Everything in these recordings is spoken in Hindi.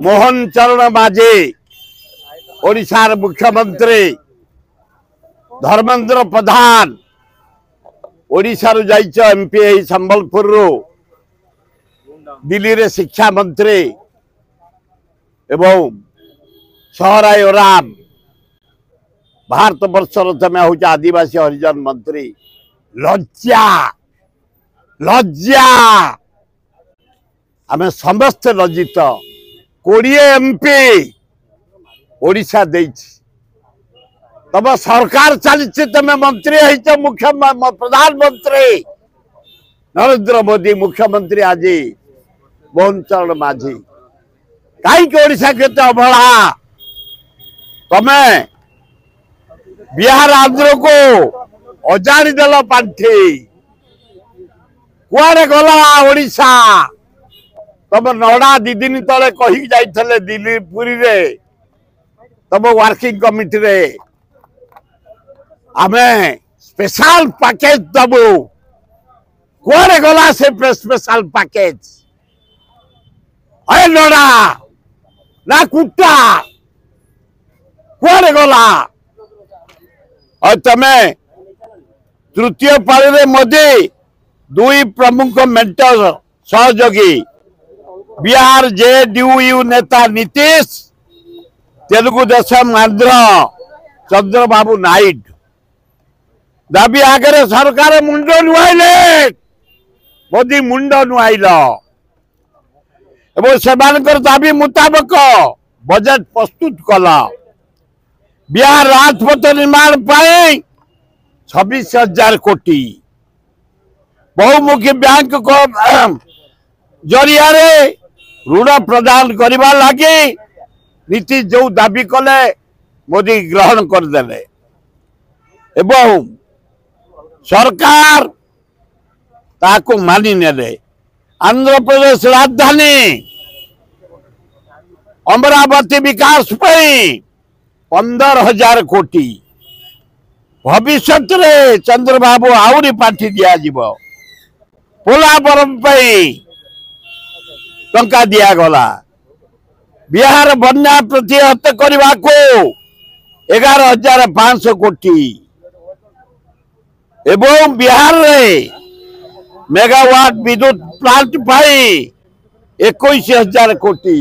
मोहन चरण माझी ओडिशार मुख्यमंत्री धर्मेंद्र प्रधान ओडिशार जाइछ एमपी संबलपुर दिल्ली रे शिक्षा मंत्री एवं सहराय राम भारत वर्षर तमें हूँ आदिवासी हरिजन मंत्री लज्जा लज्जा आम समस्त लज्जित 20 एमपी ओडिशा देछि तब सरकार चली तमें मंत्री है मुख्य प्रधानमंत्री नरेंद्र मोदी मुख्यमंत्री आज मोहन चरण माझी कहीं ओडिशा केते अवहेला तमें बिहार आंध्र को अजाड़ी देल पांठी कुआरे गला ओडिशा तब नड़ा 2 दिन तले कही जाइथले दिल्ली पुरी रे तब वर्किंग कमिटी रे आमे स्पेशल पैकेज दबु कुआरे गला से स्पेशल पैकेज अरे नड़ा ना कुत्ता कुआरे गला और तमें तृतीय पाली रे मोदी 2 प्रमुख मेंटर सहयोगी बिहार जेडीयू नेता नीतीश तेलुगु देशम आंध्र चंद्रबाबू नायडू दाबी आगे सरकार मुंड नुआइले मोदी मुंड नुआइल एवं सेमानकर दाबी मुताबक बजेट प्रस्तुत कला बिहार राजपथ निर्माण पाई 26,000 कोटी बहुमुखी बैंक को जरिया ऋण प्रदान करने लगी नीति जो दाबी कले मोदी ग्रहण करदे एवं सरकार ताको मानि नेले आंध्र प्रदेश राजधानी अमरावती विकास पाई 15,000 कोटी भविष्य रे चंद्रबाबू आउरी पाठी दिया जीवो पोलावरम टंका दिया गला बिहार बन्या प्रतिहत करने को 11,500 कोटी एवं बिहार रे मेगावाट विद्युत प्लांट पाई 21,000 कोटी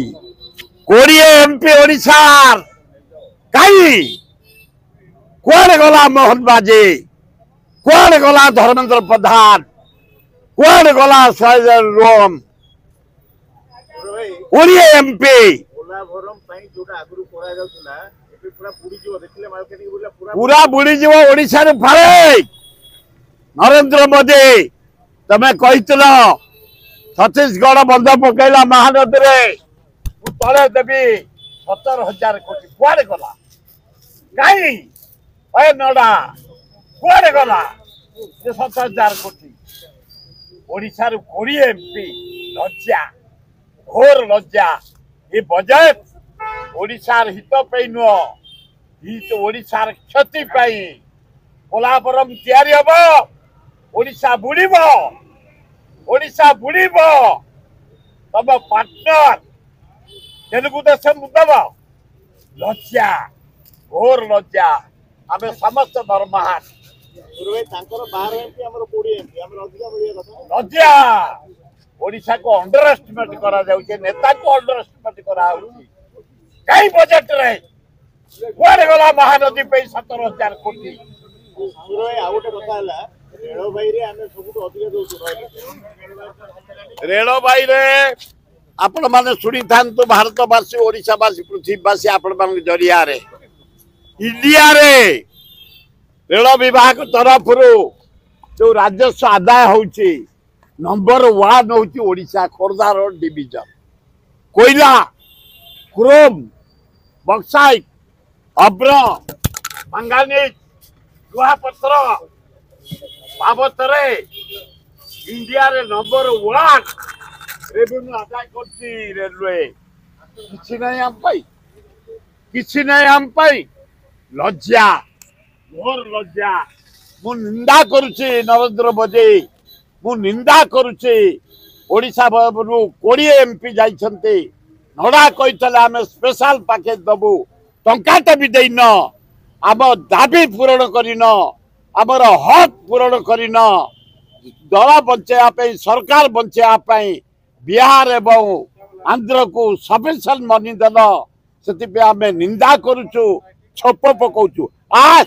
20 एमपी ओडिशार कहीं कुआड़े गला मोहन बाजी कुआड़े गला धर्मेंद्र प्रधान कुआड़े गला सैजल रोम 20 एमपी पूरा बुड़ी जीव ओडिशा रे फाड़े नरेंद्र मोदी तमें कहील छत्तीसगढ़ बंध पकईला महानदी रे तले देवी 17,000 कोटी कुआड़े गला कहीं नड़ा कुआड़े गला 17,000 कोटी ओडिशा 20 एमपी लज्जा घोर लज्जा ये बजेट ओडिशार हित पे नुह हित ओडिशार क्षति पाई पोलावरम तैयारी हम ओडिशा बुड़ीब ओडिशा बुड़ीब तब पार्टनर तेलुगु देशम दब लज्जा घोर लज्जा आम समस्त दरमाहान लज्जा ओडिशा को अंडर एस्टिमेट करा जाउछे नेता को अंडर एस्टिमेट करा होउछी कई बजेट रे कुआड़े गला महानदी पे 17,000 कोटी रेलवाई रे आपण माने सुनी थांतु भारतवासी ओडिशावासी पृथ्वीवासी आपण मान जरिया रे इंडिया रे रेल विभाग तरफ जो राजस्व आदाय होउची नंबर 1 होउची ओडिशा खोर्धा रोड डिविजन कोयला क्रोम बक्साइट अब्र मंगानीज लुहापत्र बाबत इंडिया रे नंबर 1 रेवेन्यू आदाय करची रेलवे किछि नहीं हम पाई लज्जा घोर लज्जा मु निंदा करुची नरेंद्र मोदी मु निंदा करुची ओडिशा 20 एमपी जाइछन्ते नड़ा कही आम स्पेशल पैकेज दबू टंकाटे भी देन आम दाबी पूरण करन आमर हक पूरण करन दल बचाई सरकार बचाई बिहार एवं आंध्र को सफिशिएंट मनी देल से आम निंदा करुचु छप पकाउछु आ